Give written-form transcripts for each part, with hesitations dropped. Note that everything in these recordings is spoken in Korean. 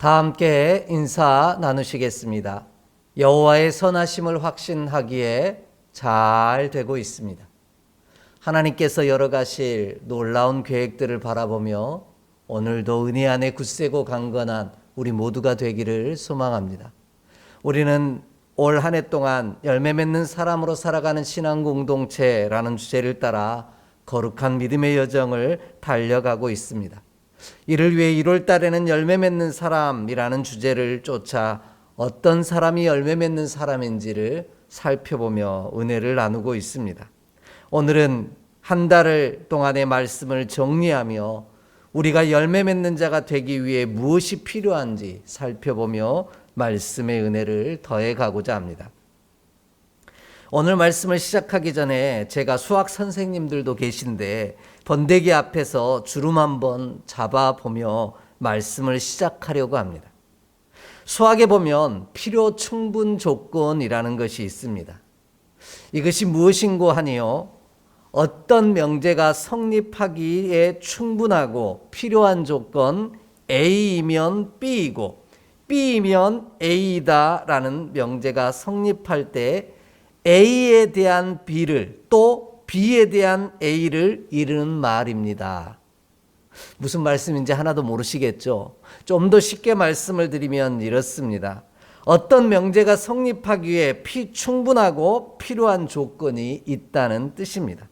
다 함께 인사 나누시겠습니다. 여호와의 선하심을 확신하기에 잘 되고 있습니다. 하나님께서 열어가실 놀라운 계획들을 바라보며 오늘도 은혜 안에 굳세고 강건한 우리 모두가 되기를 소망합니다. 우리는 올 한 해 동안 열매 맺는 사람으로 살아가는 신앙 공동체라는 주제를 따라 거룩한 믿음의 여정을 달려가고 있습니다. 이를 위해 1월 달에는 열매 맺는 사람이라는 주제를 쫓아 어떤 사람이 열매 맺는 사람인지를 살펴보며 은혜를 나누고 있습니다. 오늘은 한 달 동안의 말씀을 정리하며 우리가 열매 맺는 자가 되기 위해 무엇이 필요한지 살펴보며 말씀의 은혜를 더해가고자 합니다. 오늘 말씀을 시작하기 전에 제가 수학 선생님들도 계신데 번데기 앞에서 주름 한번 잡아보며 말씀을 시작하려고 합니다. 수학에 보면 필요 충분 조건이라는 것이 있습니다. 이것이 무엇인고 하니요, 어떤 명제가 성립하기에 충분하고 필요한 조건 A이면 B이고 B이면 A이다라는 명제가 성립할 때 A에 대한 B를 또 B에 대한 A를 이르는 말입니다. 무슨 말씀인지 하나도 모르시겠죠? 좀 더 쉽게 말씀을 드리면 이렇습니다. 어떤 명제가 성립하기 위해 충분하고 필요한 조건이 있다는 뜻입니다.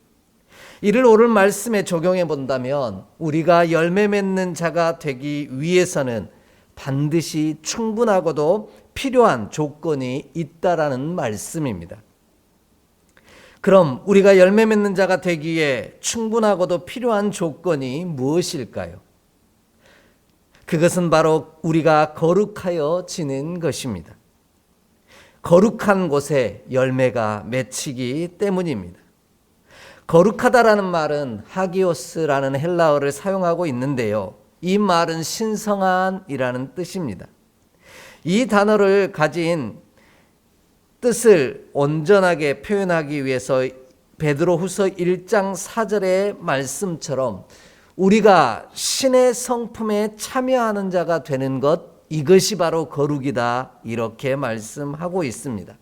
이를 오늘 말씀에 적용해 본다면 우리가 열매 맺는 자가 되기 위해서는 반드시 충분하고도 필요한 조건이 있다라는 말씀입니다. 그럼 우리가 열매 맺는 자가 되기에 충분하고도 필요한 조건이 무엇일까요? 그것은 바로 우리가 거룩하여 지는 것입니다. 거룩한 곳에 열매가 맺히기 때문입니다. 거룩하다라는 말은 하기오스라는 헬라어를 사용하고 있는데요. 이 말은 신성한이라는 뜻입니다. 이 단어를 가진 뜻을 온전하게 표현하기 위해서 베드로후서 1장 4절의 말씀처럼 우리가 신의 성품에 참여하는 자가 되는 것, 이것이 바로 거룩이다, 이렇게 말씀하고 있습니다.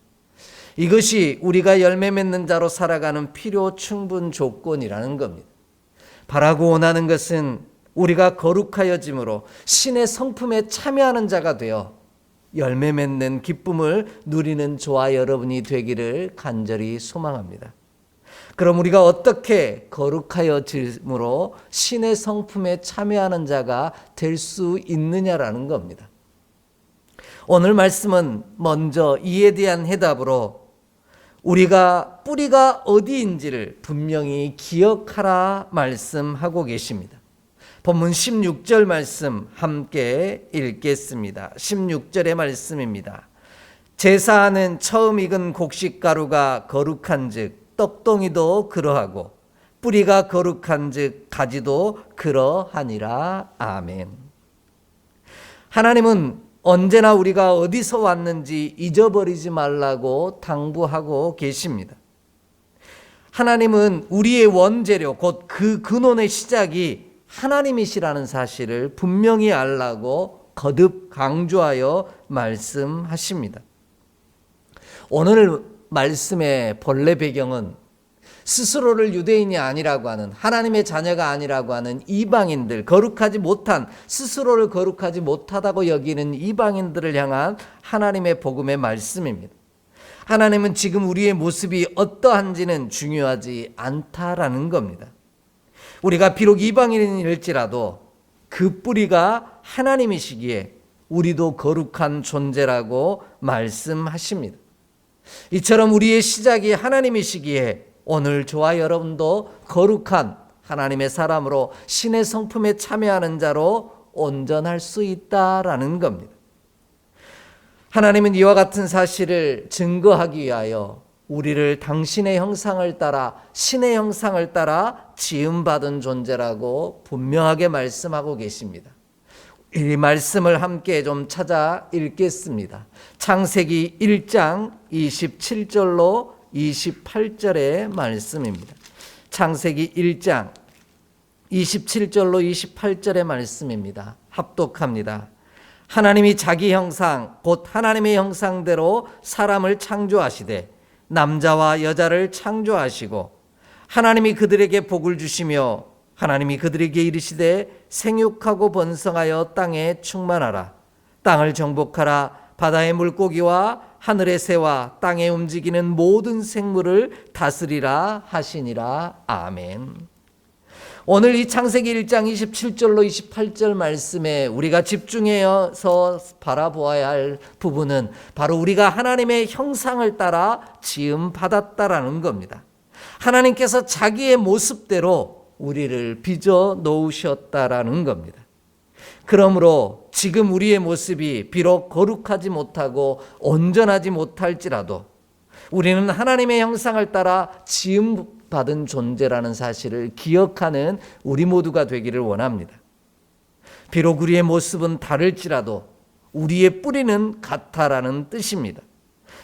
이것이 우리가 열매 맺는 자로 살아가는 필요 충분 조건이라는 겁니다. 바라고 원하는 것은 우리가 거룩하여짐으로 신의 성품에 참여하는 자가 되어 열매 맺는 기쁨을 누리는 저와 여러분이 되기를 간절히 소망합니다. 그럼 우리가 어떻게 거룩하여짐으로 신의 성품에 참여하는 자가 될 수 있느냐라는 겁니다. 오늘 말씀은 먼저 이에 대한 해답으로 우리가 뿌리가 어디인지를 분명히 기억하라 말씀하고 계십니다. 본문 16절 말씀 함께 읽겠습니다. 16절의 말씀입니다. 제사하는 처음 익은 곡식가루가 거룩한즉 떡덩이도 그러하고 뿌리가 거룩한즉 가지도 그러하니라. 아멘. 하나님은 언제나 우리가 어디서 왔는지 잊어버리지 말라고 당부하고 계십니다. 하나님은 우리의 원재료, 곧 그 근원의 시작이 하나님이시라는 사실을 분명히 알라고 거듭 강조하여 말씀하십니다. 오늘 말씀의 본래 배경은 스스로를 유대인이 아니라고 하는, 하나님의 자녀가 아니라고 하는 이방인들, 거룩하지 못한, 스스로를 거룩하지 못하다고 여기는 이방인들을 향한 하나님의 복음의 말씀입니다. 하나님은 지금 우리의 모습이 어떠한지는 중요하지 않다라는 겁니다. 우리가 비록 이방인일지라도 그 뿌리가 하나님이시기에 우리도 거룩한 존재라고 말씀하십니다. 이처럼 우리의 시작이 하나님이시기에 오늘 저와 여러분도 거룩한 하나님의 사람으로 신의 성품에 참여하는 자로 온전할 수 있다라는 겁니다. 하나님은 이와 같은 사실을 증거하기 위하여 우리를 당신의 형상을 따라, 신의 형상을 따라 지음받은 존재라고 분명하게 말씀하고 계십니다. 이 말씀을 함께 좀 찾아 읽겠습니다. 창세기 1장 27절로 28절의 말씀입니다. 창세기 1장 27절로 28절의 말씀입니다. 합독합니다. 하나님이 자기 형상 곧 하나님의 형상대로 사람을 창조하시되 남자와 여자를 창조하시고 하나님이 그들에게 복을 주시며 하나님이 그들에게 이르시되 생육하고 번성하여 땅에 충만하라. 땅을 정복하라. 바다의 물고기와 하늘의 새와 땅에 움직이는 모든 생물을 다스리라 하시니라. 아멘. 오늘 이 창세기 1장 27절로 28절 말씀에 우리가 집중해서 바라보아야 할 부분은 바로 우리가 하나님의 형상을 따라 지음 받았다라는 겁니다. 하나님께서 자기의 모습대로 우리를 빚어 놓으셨다라는 겁니다. 그러므로 지금 우리의 모습이 비록 거룩하지 못하고 온전하지 못할지라도 우리는 하나님의 형상을 따라 지음 받은 존재라는 사실을 기억하는 우리 모두가 되기를 원합니다. 비록 우리의 모습은 다를지라도 우리의 뿌리는 같다라는 뜻입니다.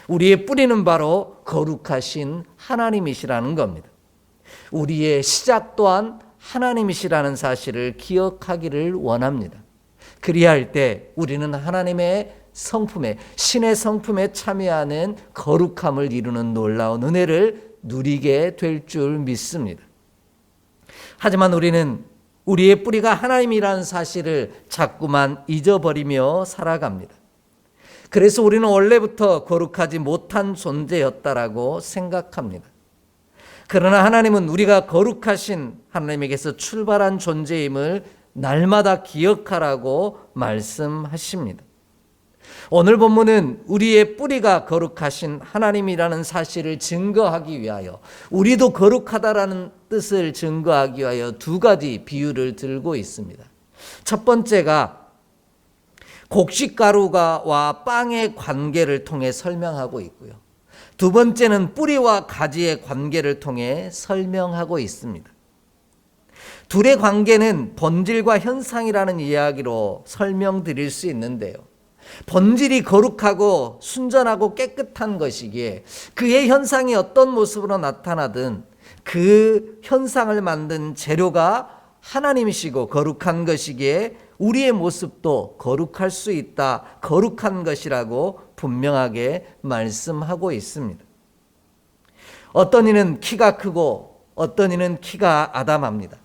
우리의 뿌리는 바로 거룩하신 하나님이시라는 겁니다. 우리의 시작 또한 하나님이시라는 사실을 기억하기를 원합니다. 그리할 때 우리는 하나님의 성품에, 신의 성품에 참여하는 거룩함을 이루는 놀라운 은혜를 누리게 될 줄 믿습니다. 하지만 우리는 우리의 뿌리가 하나님이라는 사실을 자꾸만 잊어버리며 살아갑니다. 그래서 우리는 원래부터 거룩하지 못한 존재였다라고 생각합니다. 그러나 하나님은 우리가 거룩하신 하나님에게서 출발한 존재임을 날마다 기억하라고 말씀하십니다. 오늘 본문은 우리의 뿌리가 거룩하신 하나님이라는 사실을 증거하기 위하여, 우리도 거룩하다라는 뜻을 증거하기 위하여 두 가지 비유를 들고 있습니다. 첫 번째가 곡식가루와 빵의 관계를 통해 설명하고 있고요. 두 번째는 뿌리와 가지의 관계를 통해 설명하고 있습니다. 둘의 관계는 본질과 현상이라는 이야기로 설명드릴 수 있는데요. 본질이 거룩하고 순전하고 깨끗한 것이기에 그의 현상이 어떤 모습으로 나타나든 그 현상을 만든 재료가 하나님이시고 거룩한 것이기에 우리의 모습도 거룩할 수 있다, 거룩한 것이라고 분명하게 말씀하고 있습니다. 어떤 이는 키가 크고 어떤 이는 키가 아담합니다.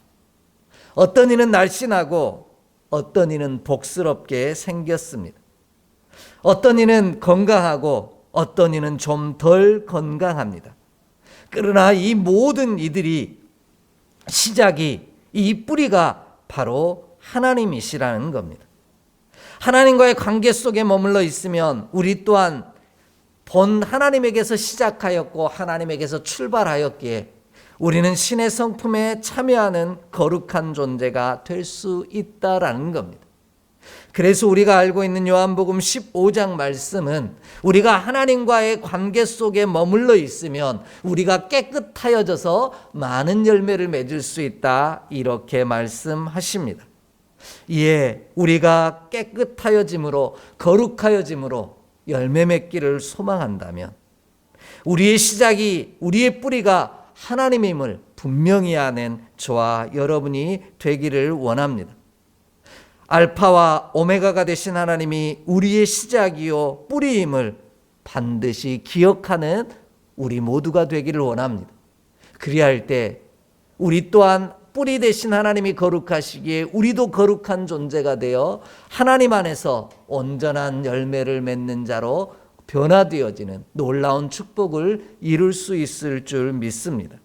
어떤 이는 날씬하고 어떤 이는 복스럽게 생겼습니다. 어떤 이는 건강하고 어떤 이는 좀 덜 건강합니다. 그러나 이 모든 이들이 시작이, 이 뿌리가 바로 하나님이시라는 겁니다. 하나님과의 관계 속에 머물러 있으면 우리 또한 본 하나님에게서 시작하였고 하나님에게서 출발하였기에 우리는 신의 성품에 참여하는 거룩한 존재가 될 수 있다라는 겁니다. 그래서 우리가 알고 있는 요한복음 15장 말씀은 우리가 하나님과의 관계 속에 머물러 있으면 우리가 깨끗하여져서 많은 열매를 맺을 수 있다, 이렇게 말씀하십니다. 이에 우리가 깨끗하여짐으로, 거룩하여짐으로 열매 맺기를 소망한다면 우리의 시작이, 우리의 뿌리가 하나님임을 분명히 아는 저와 여러분이 되기를 원합니다. 알파와 오메가가 되신 하나님이 우리의 시작이요 뿌리임을 반드시 기억하는 우리 모두가 되기를 원합니다. 그리할 때 우리 또한 뿌리 되신 하나님이 거룩하시기에 우리도 거룩한 존재가 되어 하나님 안에서 온전한 열매를 맺는 자로 변화되어지는 놀라운 축복을 이룰 수 있을 줄 믿습니다.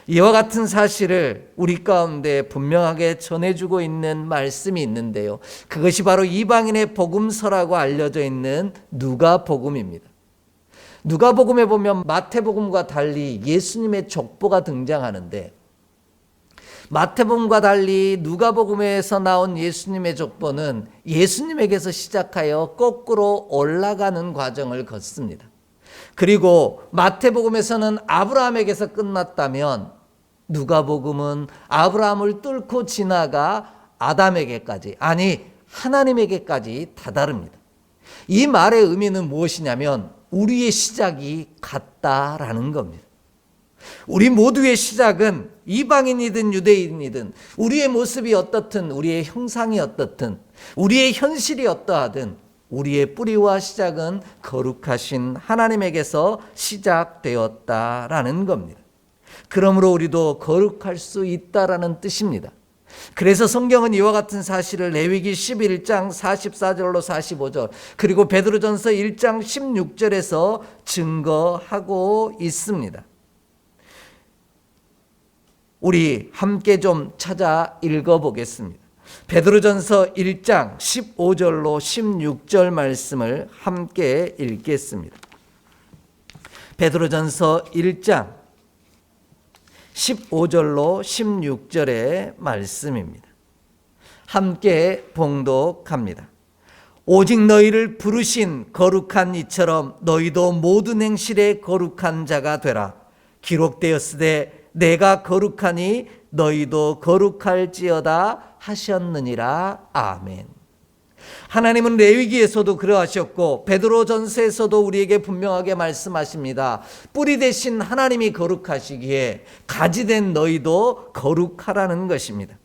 이와 같은 사실을 우리 가운데 분명하게 전해주고 있는 말씀이 있는데요. 그것이 바로 이방인의 복음서라고 알려져 있는 누가복음입니다. 누가복음에 보면 마태복음과 달리 예수님의 족보가 등장하는데, 마태복음과 달리 누가복음에서 나온 예수님의 족보는 예수님에게서 시작하여 거꾸로 올라가는 과정을 걷습니다. 그리고 마태복음에서는 아브라함에게서 끝났다면 누가복음은 아브라함을 뚫고 지나가 아담에게까지, 아니 하나님에게까지 다다릅니다. 이 말의 의미는 무엇이냐면 우리의 시작이 같다라는 겁니다. 우리 모두의 시작은 이방인이든 유대인이든 우리의 모습이 어떻든 우리의 형상이 어떻든 우리의 현실이 어떠하든 우리의 뿌리와 시작은 거룩하신 하나님에게서 시작되었다라는 겁니다. 그러므로 우리도 거룩할 수 있다라는 뜻입니다. 그래서 성경은 이와 같은 사실을 레위기 11장 44절로 45절 그리고 베드로전서 1장 16절에서 증거하고 있습니다. 우리 함께 좀 찾아 읽어보겠습니다. 베드로전서 1장 15절로 16절 말씀을 함께 읽겠습니다. 베드로전서 1장 15절로 16절의 말씀입니다. 함께 봉독합니다. 오직 너희를 부르신 거룩한 이처럼 너희도 모든 행실에 거룩한 자가 되라. 기록되었으되 내가 거룩하니 너희도 거룩할지어다 하셨느니라. 아멘. 하나님은 레위기에서도 그러하셨고 베드로전서에서도 우리에게 분명하게 말씀하십니다. 뿌리 대신 하나님이 거룩하시기에 가지된 너희도 거룩하라는 것입니다.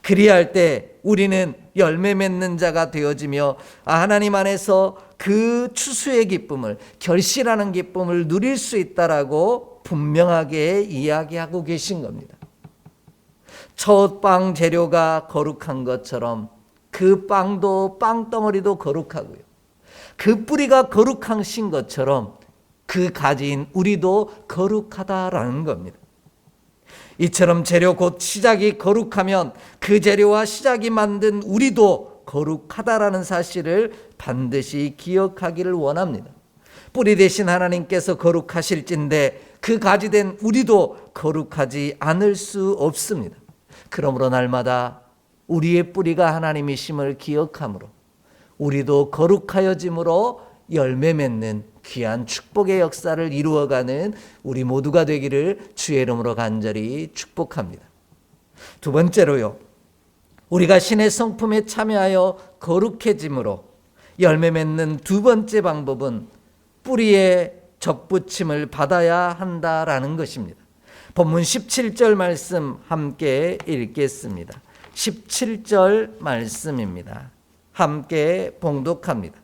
그리할 때 우리는 열매 맺는 자가 되어지며 하나님 안에서 그 추수의 기쁨을, 결실하는 기쁨을 누릴 수 있다라고 분명하게 이야기하고 계신 겁니다. 첫 빵 재료가 거룩한 것처럼 그 빵도 빵덩어리도 거룩하고요. 그 뿌리가 거룩하신 것처럼 그 가지인 우리도 거룩하다라는 겁니다. 이처럼 재료 곧 시작이 거룩하면 그 재료와 시작이 만든 우리도 거룩하다라는 사실을 반드시 기억하기를 원합니다. 뿌리 대신 하나님께서 거룩하실진데 그 가지된 우리도 거룩하지 않을 수 없습니다. 그러므로 날마다 우리의 뿌리가 하나님이심을 기억함으로 우리도 거룩하여짐으로 열매 맺는 귀한 축복의 역사를 이루어가는 우리 모두가 되기를 주의 이름으로 간절히 축복합니다. 두 번째로요, 우리가 신의 성품에 참여하여 거룩해짐으로 열매 맺는 두 번째 방법은 뿌리의 접붙임을 받아야 한다라는 것입니다. 본문 17절 말씀 함께 읽겠습니다. 17절 말씀입니다. 함께 봉독합니다.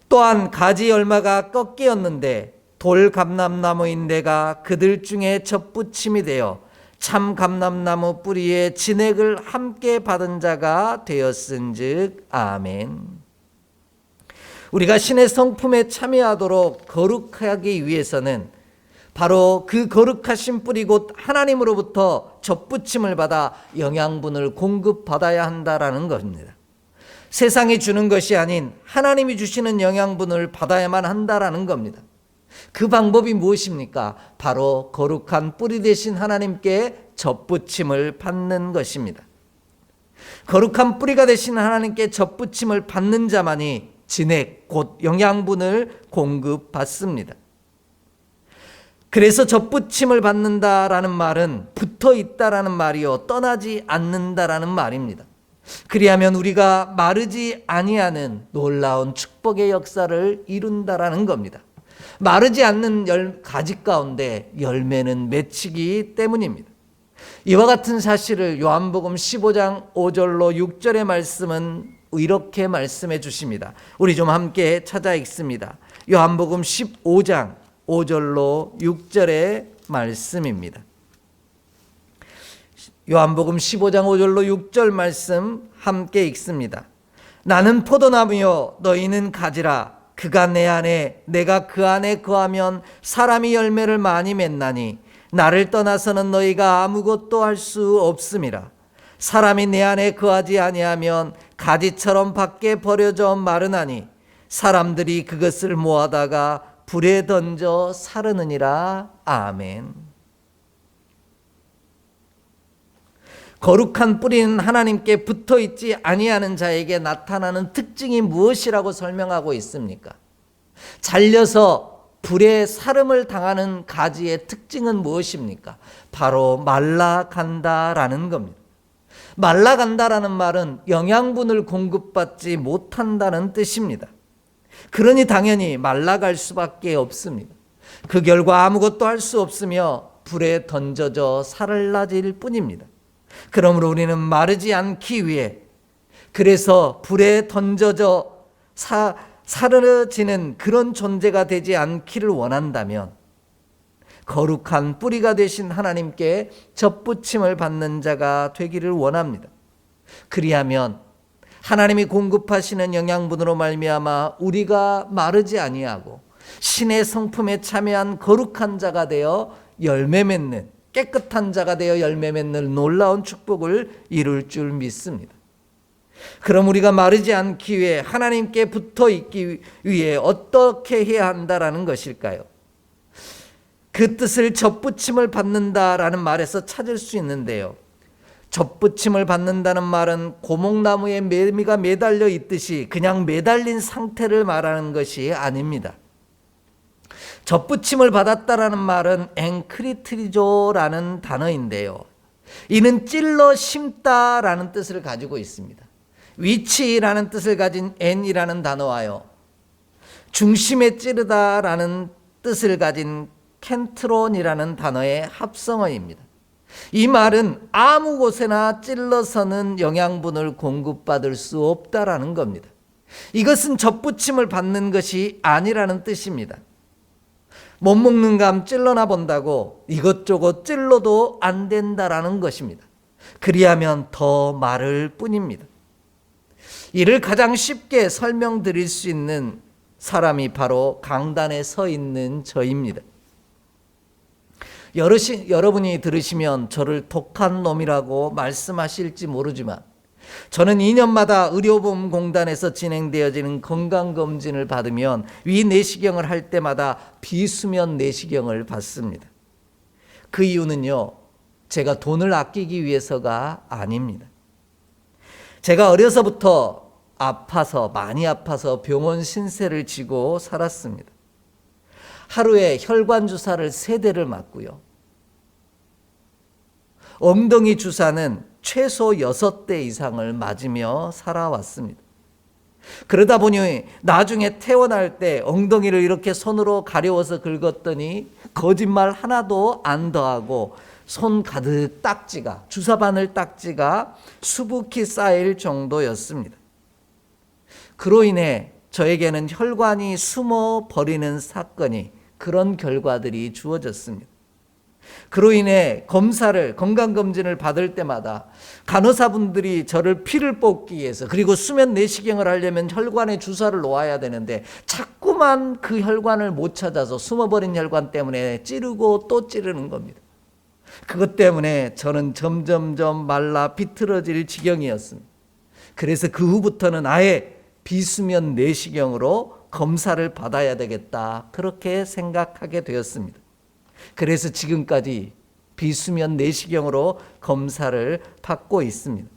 또한 가지 열마가 꺾이었는데 돌 감람나무인 내가 그들 중에 접붙임이 되어 참 감람나무 뿌리에 진액을 함께 받은 자가 되었은즉 아멘. 우리가 신의 성품에 참여하도록 거룩하기 위해서는 바로 그 거룩하신 뿌리 곧 하나님으로부터 접붙임을 받아 영양분을 공급받아야 한다라는 겁니다. 세상이 주는 것이 아닌 하나님이 주시는 영양분을 받아야만 한다라는 겁니다. 그 방법이 무엇입니까? 바로 거룩한 뿌리 되신 하나님께 접붙임을 받는 것입니다. 거룩한 뿌리가 되신 하나님께 접붙임을 받는 자만이 진액 곧 영양분을 공급받습니다. 그래서 접붙임을 받는다라는 말은 붙어 있다라는 말이요 떠나지 않는다라는 말입니다. 그리하면 우리가 마르지 아니하는 놀라운 축복의 역사를 이룬다라는 겁니다. 마르지 않는 가지 가운데 열매는 맺히기 때문입니다. 이와 같은 사실을 요한복음 15장 5절로 6절의 말씀은 이렇게 말씀해 주십니다. 우리 좀 함께 찾아 읽습니다. 요한복음 15장 5절로 6절의 말씀입니다. 요한복음 15장 5절로 6절 말씀 함께 읽습니다. 나는 포도나무요 너희는 가지라. 그가 내 안에 내가 그 안에 거하면 사람이 열매를 많이 맺나니 나를 떠나서는 너희가 아무것도 할 수 없음이라. 사람이 내 안에 거하지 아니하면 가지처럼 밖에 버려져 마르나니 사람들이 그것을 모아다가 불에 던져 사르느니라. 아멘. 거룩한 뿌리는 하나님께 붙어있지 아니하는 자에게 나타나는 특징이 무엇이라고 설명하고 있습니까? 잘려서 불에 사름을 당하는 가지의 특징은 무엇입니까? 바로 말라간다라는 겁니다. 말라간다라는 말은 영양분을 공급받지 못한다는 뜻입니다. 그러니 당연히 말라갈 수밖에 없습니다. 그 결과 아무것도 할 수 없으며 불에 던져져 사르러질 뿐입니다. 그러므로 우리는 마르지 않기 위해 그래서 불에 던져져 사르지는 그런 존재가 되지 않기를 원한다면 거룩한 뿌리가 되신 하나님께 접붙임을 받는 자가 되기를 원합니다. 그리하면 하나님이 공급하시는 영양분으로 말미암아 우리가 마르지 아니하고 신의 성품에 참여한 거룩한 자가 되어 열매 맺는, 깨끗한 자가 되어 열매 맺는 놀라운 축복을 이룰 줄 믿습니다. 그럼 우리가 마르지 않기 위해, 하나님께 붙어 있기 위해 어떻게 해야 한다라는 것일까요? 그 뜻을 접붙임을 받는다라는 말에서 찾을 수 있는데요. 접붙임을 받는다는 말은 고목나무에 매미가 매달려 있듯이 그냥 매달린 상태를 말하는 것이 아닙니다. 접붙임을 받았다라는 말은 엔크리트리조라는 단어인데요. 이는 찔러 심다라는 뜻을 가지고 있습니다. 위치라는 뜻을 가진 엔이라는 단어와요, 중심에 찌르다라는 뜻을 가진 켄트론이라는 단어의 합성어입니다. 이 말은 아무 곳에나 찔러서는 영양분을 공급받을 수 없다라는 겁니다. 이것은 접붙임을 받는 것이 아니라는 뜻입니다. 못 먹는 감 찔러나 본다고 이것저것 찔러도 안 된다라는 것입니다. 그리하면 더 마를 뿐입니다. 이를 가장 쉽게 설명드릴 수 있는 사람이 바로 강단에 서 있는 저입니다. 여러분이 들으시면 저를 독한 놈이라고 말씀하실지 모르지만 저는 2년마다 의료보험공단에서 진행되어지는 건강검진을 받으면 위내시경을 할 때마다 비수면 내시경을 받습니다. 그 이유는요, 제가 돈을 아끼기 위해서가 아닙니다. 제가 어려서부터 많이 아파서 병원 신세를 지고 살았습니다. 하루에 혈관 주사를 3대를 맞고요. 엉덩이 주사는 최소 6대 이상을 맞으며 살아왔습니다. 그러다 보니 나중에 퇴원할 때 엉덩이를 이렇게 손으로 가려워서 긁었더니 거짓말 하나도 안 더하고 손 가득 딱지가, 주사바늘 딱지가 수북히 쌓일 정도였습니다. 그로 인해 저에게는 혈관이 숨어 버리는 사건이, 그런 결과들이 주어졌습니다. 그로 인해 건강검진을 받을 때마다 간호사분들이 저를 피를 뽑기 위해서, 그리고 수면 내시경을 하려면 혈관에 주사를 놓아야 되는데 자꾸만 그 혈관을 못 찾아서 숨어버린 혈관 때문에 찌르고 또 찌르는 겁니다. 그것 때문에 저는 점점점 말라 비틀어질 지경이었습니다. 그래서 그 후부터는 아예 비수면 내시경으로 검사를 받아야 되겠다, 그렇게 생각하게 되었습니다. 그래서 지금까지 비수면 내시경으로 검사를 받고 있습니다.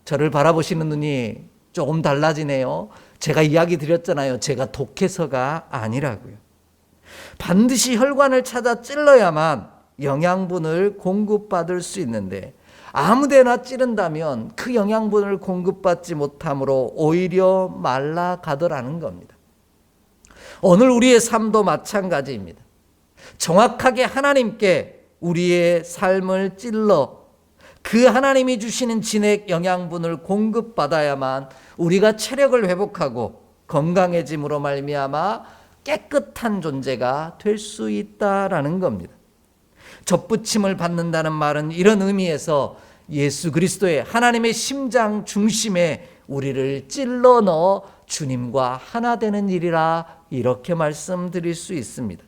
저를 바라보시는 눈이 조금 달라지네요. 제가 이야기 드렸잖아요. 제가 독해서가 아니라고요. 반드시 혈관을 찾아 찔러야만 영양분을 공급받을 수 있는데 아무데나 찌른다면 그 영양분을 공급받지 못함으로 오히려 말라가더라는 겁니다. 오늘 우리의 삶도 마찬가지입니다. 정확하게 하나님께 우리의 삶을 찔러 그 하나님이 주시는 진액 영양분을 공급받아야만 우리가 체력을 회복하고 건강해짐으로 말미암아 깨끗한 존재가 될 수 있다라는 겁니다. 접붙임을 받는다는 말은 이런 의미에서 예수 그리스도의, 하나님의 심장 중심에 우리를 찔러 넣어 주님과 하나 되는 일이라, 이렇게 말씀드릴 수 있습니다.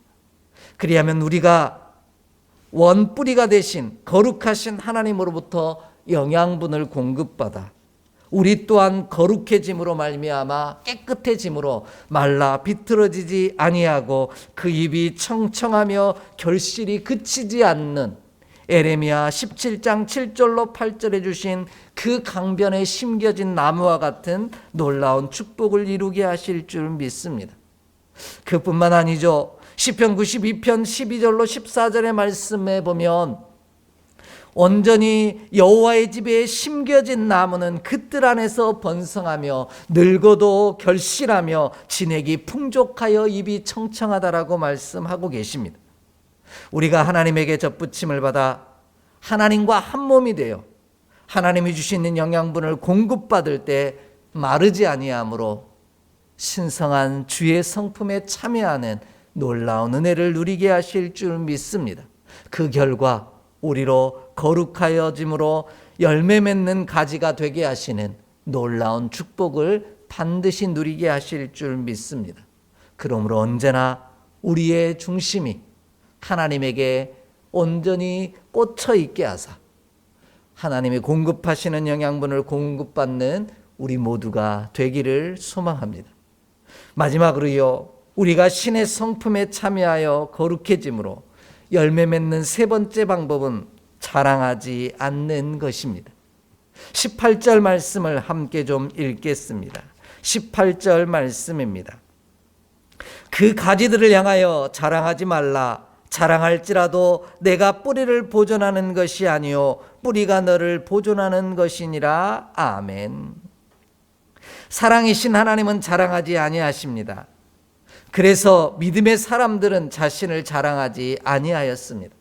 그리하면 우리가 원뿌리가 되신 거룩하신 하나님으로부터 영양분을 공급받아 우리 또한 거룩해짐으로 말미암아 깨끗해짐으로 말라 비틀어지지 아니하고 그 입이 청청하며 결실이 그치지 않는 에레미야 17장 7절로 8절에 주신 그 강변에 심겨진 나무와 같은 놀라운 축복을 이루게 하실 줄 믿습니다. 그뿐만 아니죠. 시편 92편 12절로 14절의 말씀에 보면 온전히 여호와의 집에 심겨진 나무는 그 뜰 안에서 번성하며 늙어도 결실하며 진액이 풍족하여 입이 청청하다라고 말씀하고 계십니다. 우리가 하나님에게 접붙임을 받아 하나님과 한 몸이 되어 하나님이 주시는 영양분을 공급받을 때 마르지 아니하므로 신성한 주의 성품에 참여하는 놀라운 은혜를 누리게 하실 줄 믿습니다. 그 결과 우리로 거룩하여짐으로 열매 맺는 가지가 되게 하시는 놀라운 축복을 반드시 누리게 하실 줄 믿습니다. 그러므로 언제나 우리의 중심이 하나님에게 온전히 꽂혀 있게 하사 하나님이 공급하시는 영양분을 공급받는 우리 모두가 되기를 소망합니다. 마지막으로요, 우리가 신의 성품에 참여하여 거룩해짐으로 열매 맺는 세 번째 방법은 자랑하지 않는 것입니다. 18절 말씀을 함께 좀 읽겠습니다. 18절 말씀입니다. 그 가지들을 향하여 자랑하지 말라. 자랑할지라도 내가 뿌리를 보존하는 것이 아니요 뿌리가 너를 보존하는 것이니라. 아멘. 사랑이신 하나님은 자랑하지 아니하십니다. 그래서 믿음의 사람들은 자신을 자랑하지 아니하였습니다.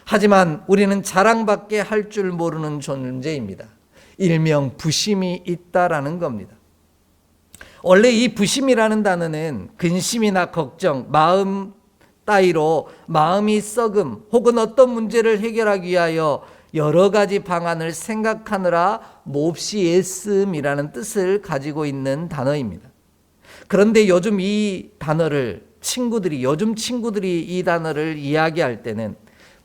하지만 우리는 자랑밖에 할 줄 모르는 존재입니다. 일명 부심이 있다라는 겁니다. 원래 이 부심이라는 단어는 근심이나 걱정, 마음 따위로 마음이 썩음 혹은 어떤 문제를 해결하기 위하여 여러 가지 방안을 생각하느라 몹시 애씀이라는 뜻을 가지고 있는 단어입니다. 그런데 요즘 친구들이 이 단어를 이야기할 때는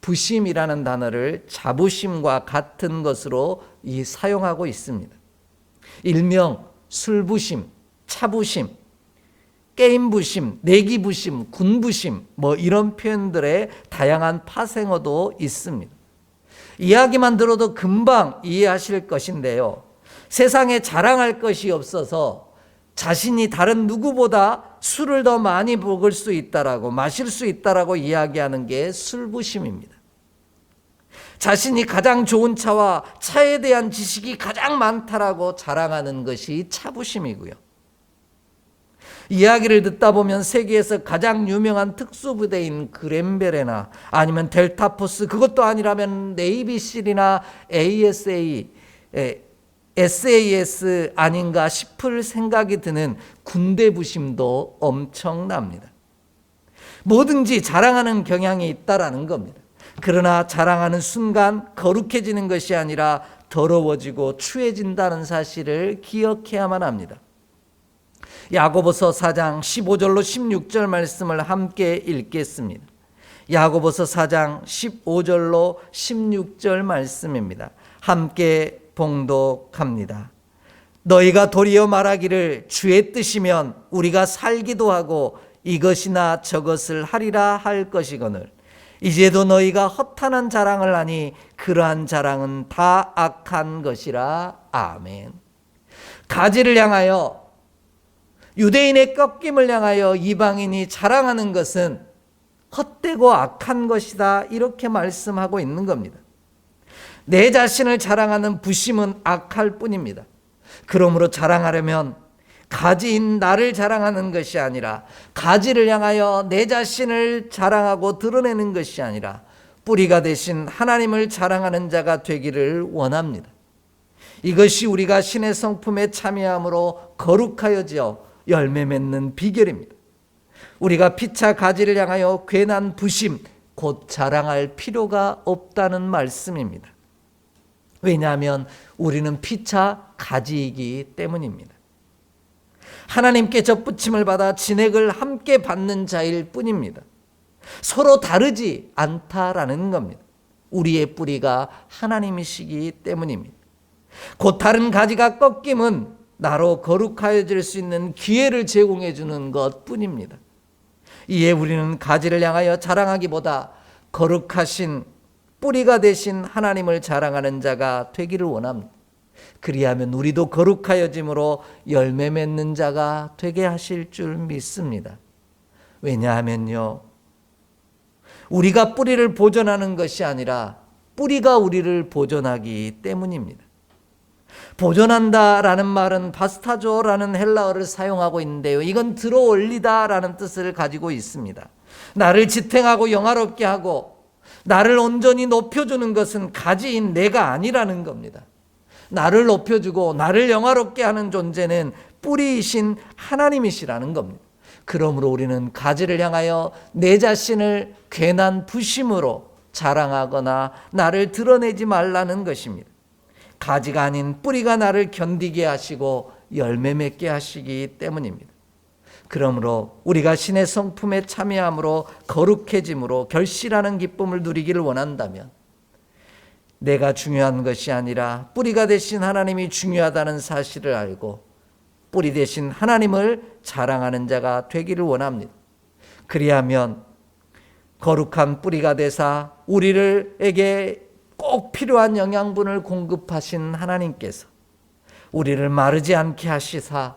부심이라는 단어를 자부심과 같은 것으로 사용하고 있습니다. 일명 술부심, 차부심, 게임부심, 내기부심, 군부심 이런 표현들의 다양한 파생어도 있습니다. 이야기만 들어도 금방 이해하실 것인데요. 세상에 자랑할 것이 없어서 자신이 다른 누구보다 술을 더 많이 먹을 수 있다라고 마실 수 있다라고 이야기하는 게 술부심입니다. 자신이 가장 좋은 차와 차에 대한 지식이 가장 많다라고 자랑하는 것이 차부심이고요. 이야기를 듣다 보면 세계에서 가장 유명한 특수부대인 그랜베레나 아니면 델타포스, 그것도 아니라면 네이비실이나 SAS 아닌가 싶을 생각이 드는 군대 부심도 엄청납니다. 뭐든지 자랑하는 경향이 있다라는 겁니다. 그러나 자랑하는 순간 거룩해지는 것이 아니라 더러워지고 추해진다는 사실을 기억해야만 합니다. 야고보서 4장 15절로 16절 말씀을 함께 읽겠습니다. 야고보서 4장 15절로 16절 말씀입니다. 함께 봉독합니다. 너희가 도리어 말하기를 주의 뜻이면 우리가 살기도 하고 이것이나 저것을 하리라 할 것이거늘 이제도 너희가 허탄한 자랑을 하니 그러한 자랑은 다 악한 것이라. 아멘. 가지를 향하여, 유대인의 꺾임을 향하여 이방인이 자랑하는 것은 헛되고 악한 것이다, 이렇게 말씀하고 있는 겁니다. 내 자신을 자랑하는 부심은 악할 뿐입니다. 그러므로 자랑하려면 가지인 나를 자랑하는 것이 아니라, 가지를 향하여 내 자신을 자랑하고 드러내는 것이 아니라 뿌리가 되신 하나님을 자랑하는 자가 되기를 원합니다. 이것이 우리가 신의 성품에 참여함으로 거룩하여져 열매 맺는 비결입니다. 우리가 피차 가지를 향하여 괜한 부심, 곧 자랑할 필요가 없다는 말씀입니다. 왜냐하면 우리는 피차 가지이기 때문입니다. 하나님께 접붙임을 받아 진액을 함께 받는 자일 뿐입니다. 서로 다르지 않다라는 겁니다. 우리의 뿌리가 하나님이시기 때문입니다. 곧 다른 가지가 꺾임은 나로 거룩하여질 수 있는 기회를 제공해 주는 것 뿐입니다. 이에 우리는 가지를 향하여 자랑하기보다 거룩하신 뿌리가 되신 하나님을 자랑하는 자가 되기를 원합니다. 그리하면 우리도 거룩하여짐으로 열매 맺는 자가 되게 하실 줄 믿습니다. 왜냐하면요, 우리가 뿌리를 보존하는 것이 아니라 뿌리가 우리를 보존하기 때문입니다. 보존한다라는 말은 바스타조라는 헬라어를 사용하고 있는데요, 이건 들어올리다라는 뜻을 가지고 있습니다. 나를 지탱하고 영화롭게 하고 나를 온전히 높여주는 것은 가지인 내가 아니라는 겁니다. 나를 높여주고 나를 영화롭게 하는 존재는 뿌리이신 하나님이시라는 겁니다. 그러므로 우리는 가지를 향하여 내 자신을 괜한 부심으로 자랑하거나 나를 드러내지 말라는 것입니다. 가지가 아닌 뿌리가 나를 견디게 하시고 열매 맺게 하시기 때문입니다. 그러므로 우리가 신의 성품에 참여함으로 거룩해짐으로 결실하는 기쁨을 누리기를 원한다면 내가 중요한 것이 아니라 뿌리가 되신 하나님이 중요하다는 사실을 알고 뿌리 되신 하나님을 자랑하는 자가 되기를 원합니다. 그리하면 거룩한 뿌리가 되사 우리에게 꼭 필요한 영양분을 공급하신 하나님께서 우리를 마르지 않게 하시사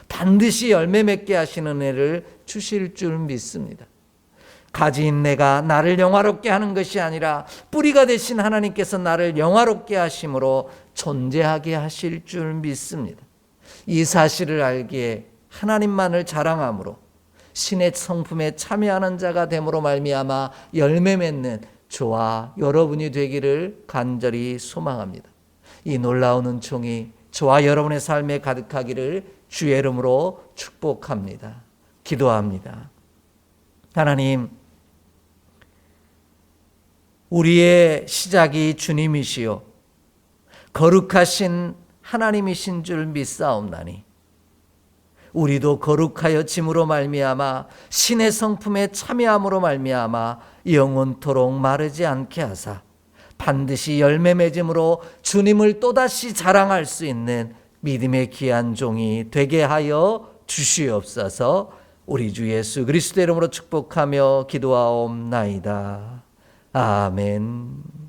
반드시 열매 맺게 하시는 은혜를 주실 줄 믿습니다. 가지인 내가 나를 영화롭게 하는 것이 아니라 뿌리가 되신 하나님께서 나를 영화롭게 하심으로 존재하게 하실 줄 믿습니다. 이 사실을 알기에 하나님만을 자랑함으로 신의 성품에 참여하는 자가 됨으로 말미암아 열매 맺는 저와 여러분이 되기를 간절히 소망합니다. 이 놀라운 은총이 저와 여러분의 삶에 가득하기를 주의 이름으로 축복합니다. 기도합니다. 하나님, 우리의 시작이 주님이시요 거룩하신 하나님이신 줄 믿사옵나니 우리도 거룩하여 짐으로 말미암아 신의 성품에 참여함으로 말미암아 영원토록 마르지 않게 하사 반드시 열매 맺음으로 주님을 또다시 자랑할 수 있는 믿음의 귀한 종이 되게 하여 주시옵소서. 우리 주 예수 그리스도의 이름으로 축복하며 기도하옵나이다. 아멘.